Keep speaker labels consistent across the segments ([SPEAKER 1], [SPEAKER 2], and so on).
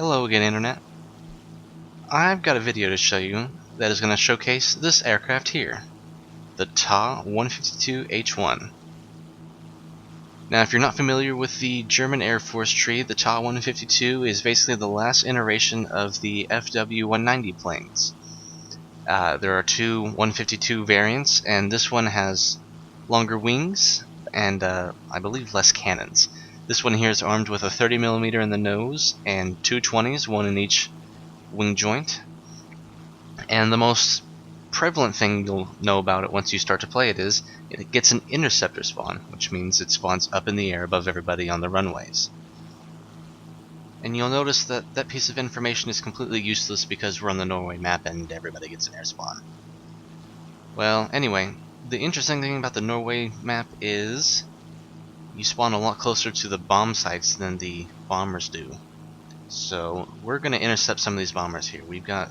[SPEAKER 1] Hello again, Internet. I've got a video to show you that is going to showcase this aircraft here, the Ta-152 H-1. Now, if you're not familiar with the German Air Force tree, the Ta-152 is basically the last iteration of the FW-190 planes. There are two 152 variants, and this one has longer wings and I believe less cannons. This one here is armed with a 30mm in the nose and two 20s, one in each wing joint. And the most prevalent thing you'll know about it once you start to play it is it gets an interceptor spawn, which means it spawns up in the air above everybody on the runways. And you'll notice that that piece of information is completely useless because we're on the Norway map and everybody gets an air spawn. Well, anyway, the interesting thing about the Norway map is you spawn a lot closer to the bomb sites than the bombers do. So we're going to intercept some of these bombers here. We've got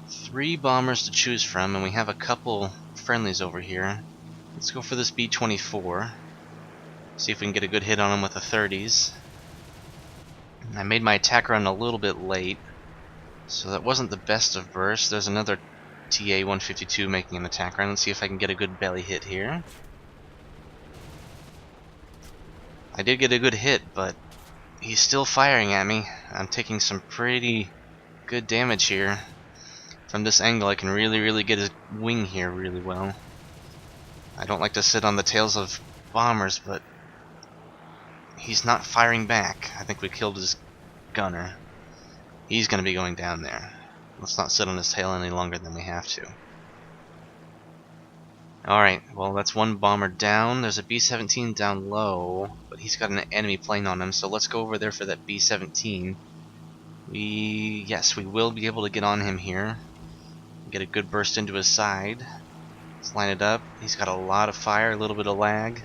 [SPEAKER 1] 3 bombers to choose from, and we have a couple friendlies over here. Let's go for this B-24. See if we can get a good hit on them with the 30s. I made my attack run a little bit late, so that wasn't the best of bursts. There's another TA-152 making an attack run. Let's see if I can get a good belly hit here. I did get a good hit, but he's still firing at me. I'm taking some pretty good damage here. From this angle I can really get his wing here really well. I don't like to sit on the tails of bombers, but he's not firing back. I think we killed his gunner. He's going to be going down there. Let's not sit on his tail any longer than we have to. Alright, well that's one bomber down. There's a B-17 down low, but he's got an enemy plane on him, so let's go over there for that B-17. Yes, we will be able to get on him here. Get a good burst into his side. Let's line it up. He's got a lot of fire, a little bit of lag.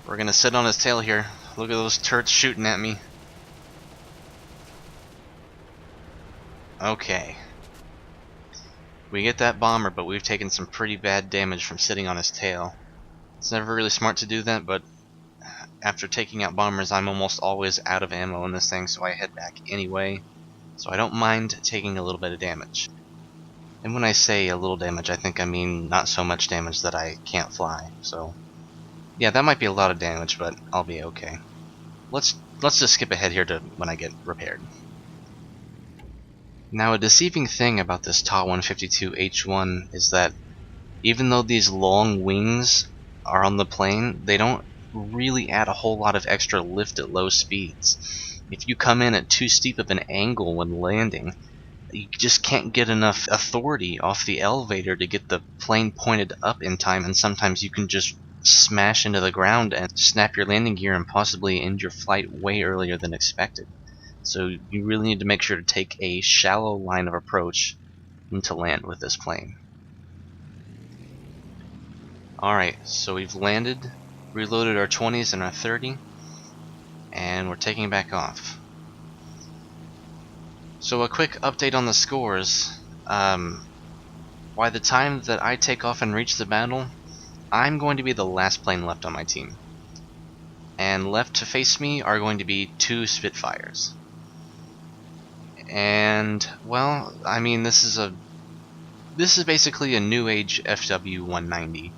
[SPEAKER 1] We're gonna sit on his tail here. Look at those turrets shooting at me. Okay. We get that bomber, but we've taken some pretty bad damage from sitting on his tail. It's never really smart to do that, but after taking out bombers, I'm almost always out of ammo in this thing, so I head back anyway. So I don't mind taking a little bit of damage. And when I say a little damage, I think I mean not so much damage that I can't fly. So yeah, that might be a lot of damage, but I'll be okay. Let's just skip ahead here to when I get repaired. Now, a deceiving thing about this Ta-152 H-1 is that even though these long wings are on the plane, they don't really add a whole lot of extra lift at low speeds. If you come in at too steep of an angle when landing, you just can't get enough authority off the elevator to get the plane pointed up in time, and sometimes you can just smash into the ground and snap your landing gear and possibly end your flight way earlier than expected. So you really need to make sure to take a shallow line of approach to land with this plane. Alright, so we've landed, reloaded our 20s and our 30, and we're taking back off. So a quick update on the scores. By the time that I take off and reach the battle, I'm going to be the last plane left on my team. And left to face me are going to be 2 Spitfires. And, well, I mean, this is basically a new age FW-190.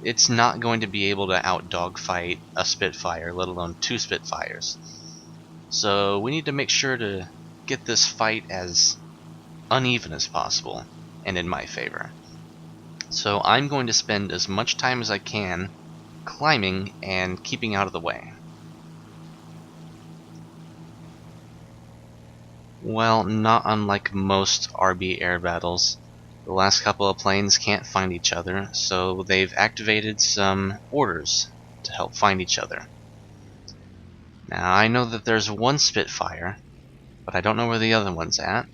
[SPEAKER 1] It's not going to be able to out-dogfight a Spitfire, let alone 2 Spitfires. So we need to make sure to get this fight as uneven as possible, and in my favor. So I'm going to spend as much time as I can climbing and keeping out of the way. Well, not unlike most RB air battles, the last couple of planes can't find each other, so they've activated some orders to help find each other. Now, I know that there's one Spitfire, but I don't know where the other one's at.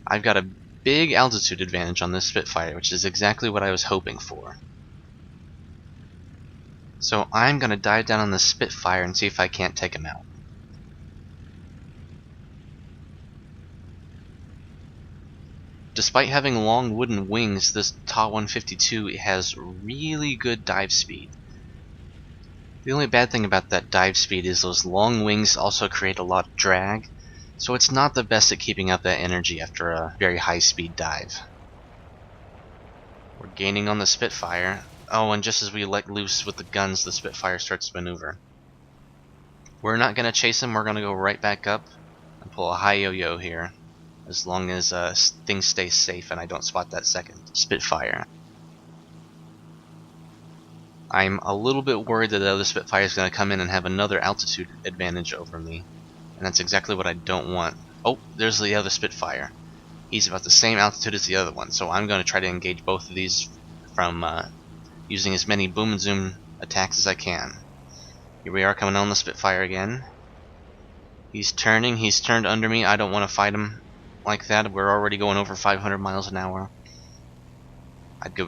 [SPEAKER 1] I've got a big altitude advantage on this Spitfire, which is exactly what I was hoping for. So I'm going to dive down on the Spitfire and see if I can't take him out. Despite having long wooden wings, this Ta-152 has really good dive speed. The only bad thing about that dive speed is those long wings also create a lot of drag, so it's not the best at keeping up that energy after a very high speed dive. We're gaining on the Spitfire. Oh, and just as we let loose with the guns, the Spitfire starts to maneuver. We're not going to chase him, we're going to go right back up and pull a high yo-yo here, as long as things stay safe and I don't spot that second Spitfire. I'm a little bit worried that the other Spitfire is going to come in and have another altitude advantage over me, and that's exactly what I don't want. Oh, there's the other Spitfire. He's about the same altitude as the other one, so I'm going to try to engage both of these from using as many boom and zoom attacks as I can. Here we are coming on the Spitfire again. He's turning, he's turned under me. I don't want to fight him like that. We're already going over 500 miles an hour.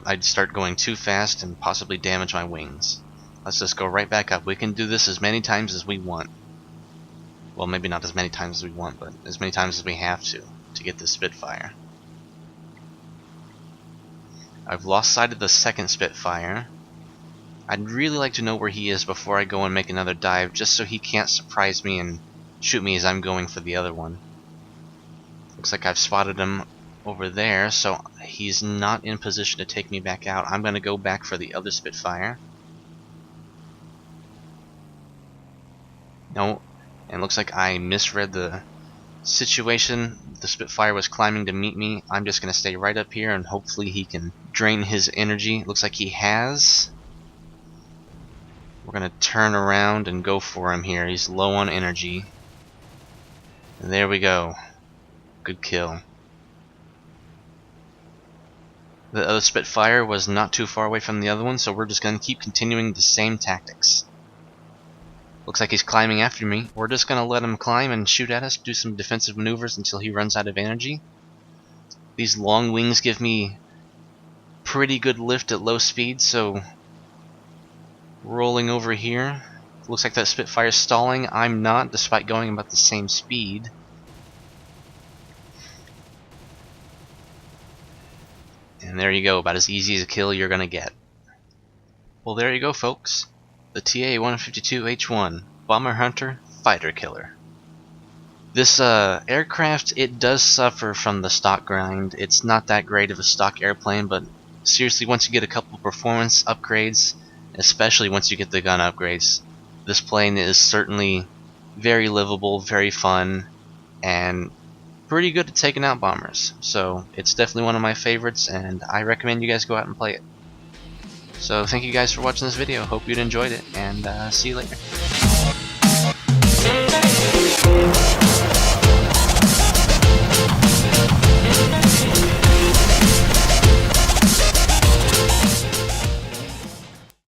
[SPEAKER 1] I'd start going too fast and possibly damage my wings. Let's just go right back up. We can do this as many times as we want. Well, maybe not as many times as we want, but as many times as we have to get this Spitfire. I've lost sight of the second Spitfire. I'd really like to know where he is before I go and make another dive, just so he can't surprise me and shoot me as I'm going for the other one. Looks like I've spotted him over there, so he's not in position to take me back out. I'm going to go back for the other Spitfire. No, and looks like I misread the situation. The Spitfire was climbing to meet me. I'm just going to stay right up here and hopefully he can drain his energy. Looks like he has. We're going to turn around and go for him here. He's low on energy. And there we go. Good kill. The other Spitfire was not too far away from the other one, so we're just going to keep continuing the same tactics. Looks like he's climbing after me. We're just going to let him climb and shoot at us, do some defensive maneuvers until he runs out of energy. These long wings give me pretty good lift at low speed, so rolling over here. Looks like that Spitfire's stalling. I'm not, despite going about the same speed. And there you go, about as easy as a kill you're gonna get. Well, there you go, folks. The TA-152H-1 Bomber Hunter Fighter Killer. This aircraft, it does suffer from the stock grind. It's not that great of a stock airplane, but seriously, once you get a couple performance upgrades, especially once you get the gun upgrades, this plane is certainly very livable, very fun, and pretty good at taking out bombers. So it's definitely one of my favorites, and I recommend you guys go out and play it. So thank you guys for watching this video. Hope you'd enjoyed it, and see you later.